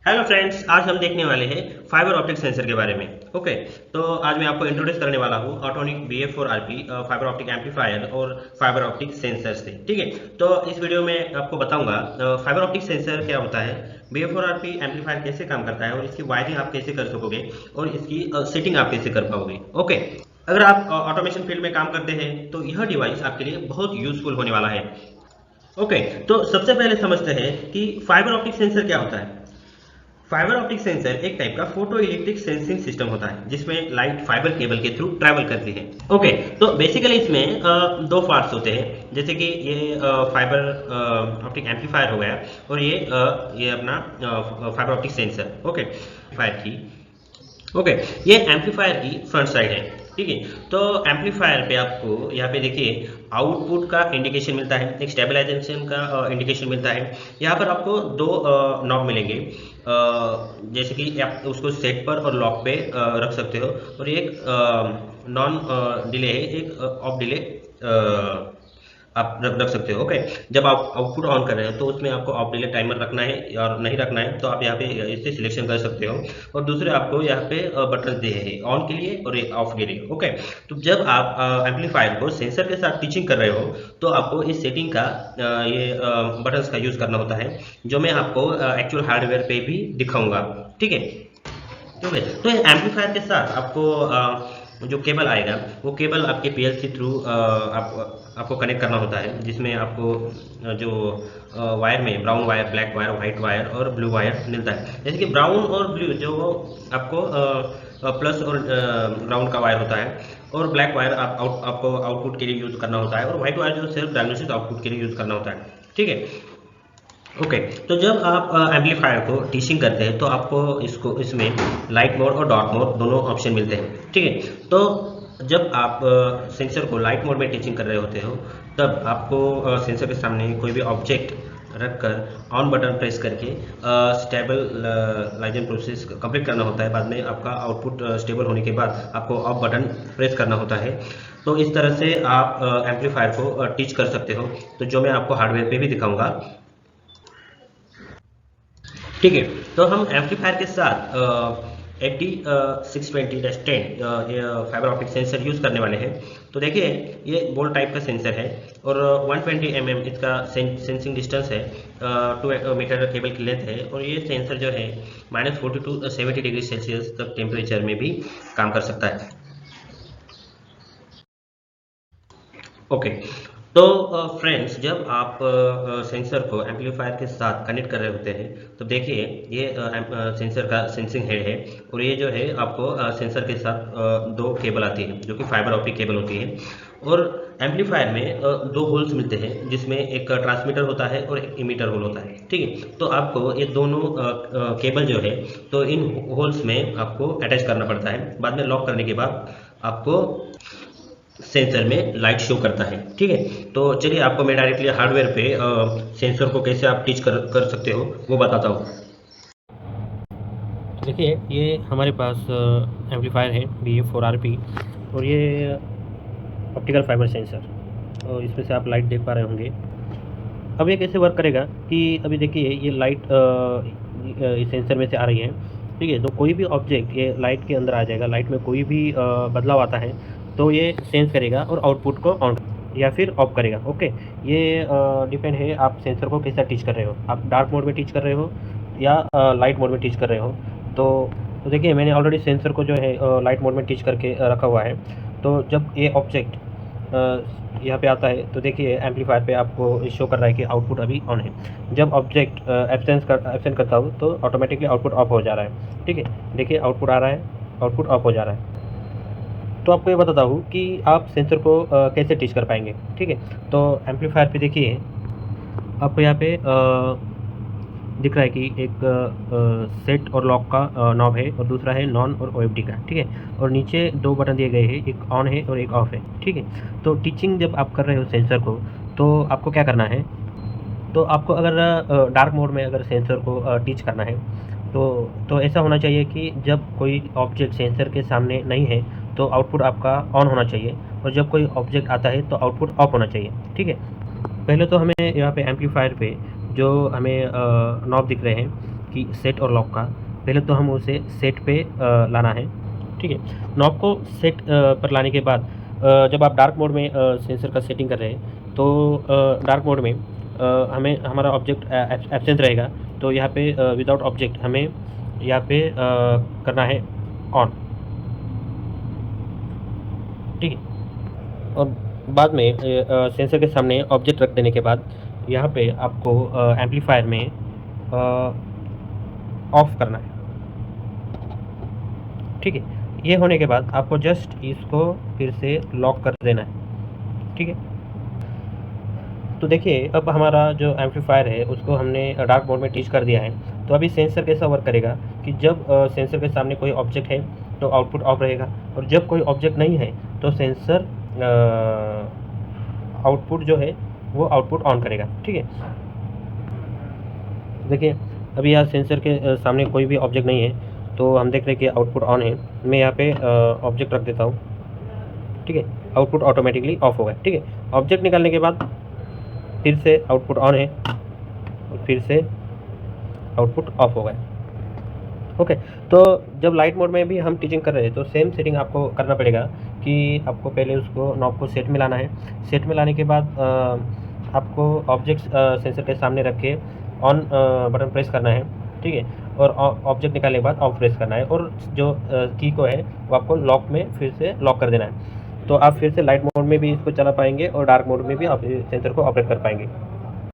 Hello friends, आज हम देखने वाले हैं फाइबर ऑप्टिक सेंसर के बारे में। ओके, तो आज मैं आपको इंट्रोड्यूस करने वाला हूँ ऑटोनिक BF4RP फाइबर ऑप्टिक एम्पलीफायर और फाइबर ऑप्टिक सेंसर से। ठीक है, तो इस वीडियो में आपको बताऊंगा फाइबर ऑप्टिक सेंसर क्या होता है, BF4RP एम्पलीफायर कैसे काम करता है और इसकी वायरिंग आप कैसे कर सकोगे और इसकी सेटिंग आप कैसे कर पाओगे। ओके, अगर आप ऑटोमेशन फील्ड में काम करते हैं तो यह डिवाइस आपके लिए बहुत यूजफुल होने वाला है। ओके, तो सबसे पहले समझते हैं कि फाइबर ऑप्टिक सेंसर क्या होता है। फाइबर ऑप्टिक सेंसर एक टाइप का फोटो इलेक्ट्रिक सेंसिंग सिस्टम होता है जिसमें लाइट फाइबर केबल के थ्रू ट्रैवल करती है। ओके, तो बेसिकली इसमें दो पार्ट्स होते हैं, जैसे कि ये फाइबर ऑप्टिक एम्पलीफायर हो गया और ये अपना fibre optic sensor. Okay, fire की ओके, ये एम्पलीफायर की फ्रंट साइड है। ठीक है, तो एम्पलीफायर पे आपको यहाँ पे देखिए आउटपुट का इंडिकेशन मिलता है, एक स्टेबलाइजेशन का इंडिकेशन मिलता है। यहाँ पर आपको दो नॉब मिलेंगे, जैसे कि आप उसको सेट पर और लॉक पे रख सकते हो, और एक नॉन डिले है, एक ऑफ डिले आप रख सकते हो। ओके, जब आप आउटपुट ऑन कर रहे हो तो उसमें आपको ऑफ डिले टाइमर रखना है और नहीं रखना है, तो आप यहाँ पे इससे सिलेक्शन कर सकते हो। और दूसरे आपको यहाँ पे बटन दिए हैं ऑन के लिए और एक ऑफ के लिए। ओके, तो जब आप एम्पलीफायर को सेंसर के साथ टीचिंग कर रहे हो तो आपको इस सेटिंग का ये बटन्स का यूज़ करना होता है, जो मैं आपको एक्चुअल हार्डवेयर पे भी दिखाऊंगा। ठीक है, तो एम्पलीफायर के साथ आपको जो केबल आएगा वो केबल आपके PLC थ्रू आपको कनेक्ट करना होता है, जिसमें आपको जो वायर में brown wire, black wire, white wire और ब्लू वायर मिलता है। जैसे कि ब्राउन और ब्लू जो आपको प्लस और ग्राउंड का वायर होता है, और ब्लैक वायर आपको आउटपुट के लिए यूज़ करना होता है, और व्हाइट वायर जो सेल्फ डायग्नोसिस आउटपुट के लिए यूज़ करना होता है। ठीक है, ओके, तो जब आप एम्पलीफायर को टीचिंग करते हैं तो आपको इसमें लाइट मोड और डार्क मोड दोनों ऑप्शन मिलते हैं। ठीक है, तो जब आप सेंसर को लाइट मोड में टीचिंग कर रहे होते हो तब आपको सेंसर के सामने कोई भी ऑब्जेक्ट रखकर ऑन बटन प्रेस करके स्टेबलाइजेशन प्रोसेस कंप्लीट करना होता है। बाद में आपका आउटपुट स्टेबल होने के बाद आपको ऑफ बटन प्रेस करना होता है। तो इस तरह से आप एम्पलीफायर को टीच कर सकते हो, तो जो मैं आपको हार्डवेयर पे भी दिखाऊंगा। ठीक है, तो हम एम्पलीफायर के साथ 8620-10 फाइबर ऑप्टिक सेंसर यूज़ करने वाले हैं। तो देखिए ये बोल्ट टाइप का सेंसर है और 120 mm इसका सेंसिंग डिस्टेंस है, 2 मीटर केबल की लेंथ है, और ये सेंसर जो है -40 to 70 डिग्री सेल्सियस तक टेम्परेचर में भी काम कर सकता है। ओके, तो फ्रेंड्स, जब आप सेंसर को एम्पलीफायर के साथ कनेक्ट कर रहे होते हैं तो देखिए ये सेंसर का सेंसिंग हेड है, और ये जो है आपको सेंसर के साथ दो केबल आती है जो कि फाइबर ऑप्टिक केबल होती है। और एम्पलीफायर में दो होल्स मिलते हैं, जिसमें एक ट्रांसमीटर होता है और एक इमीटर होल होता है। ठीक है, तो आपको ये दोनों केबल जो है तो इन होल्स में आपको अटैच करना पड़ता है। बाद में लॉक करने के बाद आपको सेंसर में लाइट शो करता है। ठीक है, तो चलिए आपको मैं डायरेक्टली हार्डवेयर पे सेंसर को कैसे आप टीच कर सकते हो वो बताता हूँ। देखिए ये हमारे पास एम्पलीफायर है BF4RP, और ये ऑप्टिकल फाइबर सेंसर, और इसमें से आप लाइट देख पा रहे होंगे। अब ये कैसे वर्क करेगा कि अभी देखिए ये लाइट इस सेंसर में से आ रही है। ठीक है, तो कोई भी ऑब्जेक्ट ये लाइट के अंदर आ जाएगा, लाइट में कोई भी बदलाव आता है तो ये सेंस करेगा और आउटपुट को ऑन या फिर ऑफ करेगा। ओके, ये डिपेंड है आप सेंसर को कैसा टीच कर रहे हो, आप डार्क मोड में टीच कर रहे हो या लाइट मोड में टीच कर रहे हो। तो देखिए मैंने ऑलरेडी सेंसर को जो है लाइट मोड में टीच करके रखा हुआ है। तो जब ये ऑब्जेक्ट यहाँ पे आता है तो देखिए एम्पलीफायर पे आपको शो कर रहा है कि आउटपुट अभी ऑन है। जब ऑब्जेक्ट एब्सेंट करता हूँ तो ऑटोमेटिकली आउटपुट ऑफ हो जा रहा है। ठीक है, देखिए आउटपुट आ रहा है, आउटपुट ऑफ हो जा रहा है। तो आपको ये बताता हूँ कि आप सेंसर को कैसे टीच कर पाएंगे। ठीक है, तो एम्पलीफायर पे देखिए आपको यहाँ पे दिख रहा है कि एक सेट और लॉक का नॉब है, और दूसरा है नॉन और OFD का। ठीक है, और नीचे दो बटन दिए गए हैं, एक ऑन है और एक ऑफ है। ठीक है, तो टीचिंग जब आप कर रहे हो सेंसर को तो आपको क्या करना है, तो आपको अगर डार्क मोड में अगर सेंसर को टीच करना है तो ऐसा होना चाहिए कि जब कोई ऑब्जेक्ट सेंसर के सामने नहीं है तो आउटपुट आपका ऑन होना चाहिए, और जब कोई ऑब्जेक्ट आता है तो आउटपुट ऑफ होना चाहिए। ठीक है, पहले तो हमें यहाँ पे एम्पलीफायर पे जो हमें नॉब दिख रहे हैं कि सेट और लॉक का, पहले तो हम उसे सेट पे लाना है। ठीक है, नॉब को सेट पर लाने के बाद जब आप डार्क मोड में सेंसर का सेटिंग कर रहे हैं तो डार्क मोड में हमें हमारा ऑब्जेक्ट एब्सेंट रहेगा, तो यहाँ पे विदाउट ऑब्जेक्ट हमें यहाँ पे करना है ऑन। ठीक है, और बाद में सेंसर के सामने ऑब्जेक्ट रख देने के बाद यहाँ पे आपको एम्पलीफायर में ऑफ करना है। ठीक है, ये होने के बाद आपको जस्ट इसको फिर से लॉक कर देना है। ठीक है, तो देखिए अब हमारा जो एम्पलीफायर है उसको हमने डार्क मोड में टीच कर दिया है। तो अभी सेंसर कैसा वर्क करेगा कि जब सेंसर के सामने कोई ऑब्जेक्ट है तो आउटपुट ऑफ रहेगा, और जब कोई ऑब्जेक्ट नहीं है तो सेंसर आउटपुट जो है वो आउटपुट ऑन करेगा। ठीक है, देखिए अभी यहाँ सेंसर के सामने कोई भी ऑब्जेक्ट नहीं है तो हम देख रहे हैं कि आउटपुट ऑन है। मैं यहाँ पे ऑब्जेक्ट रख देता हूँ। ठीक है, आउटपुट ऑटोमेटिकली ऑफ होगा। ठीक है, ऑब्जेक्ट निकालने के बाद फिर से आउटपुट ऑन है और फिर से आउटपुट ऑफ हो गया। ओके, तो जब लाइट मोड में भी हम टीचिंग कर रहे हैं तो सेम सेटिंग आपको करना पड़ेगा कि आपको पहले उसको नॉब को सेट में लाना है। सेट में लाने के बाद आपको ऑब्जेक्ट सेंसर के सामने रख के ऑन बटन प्रेस करना है। ठीक है, और ऑब्जेक्ट निकालने के बाद ऑफ प्रेस करना है, और जो की को है वो आपको लॉक में फिर से लॉक कर देना है। तो आप फिर से लाइट मोड में भी इसको चला पाएंगे और डार्क मोड में भी आप सेंसर को ऑपरेट कर पाएंगे।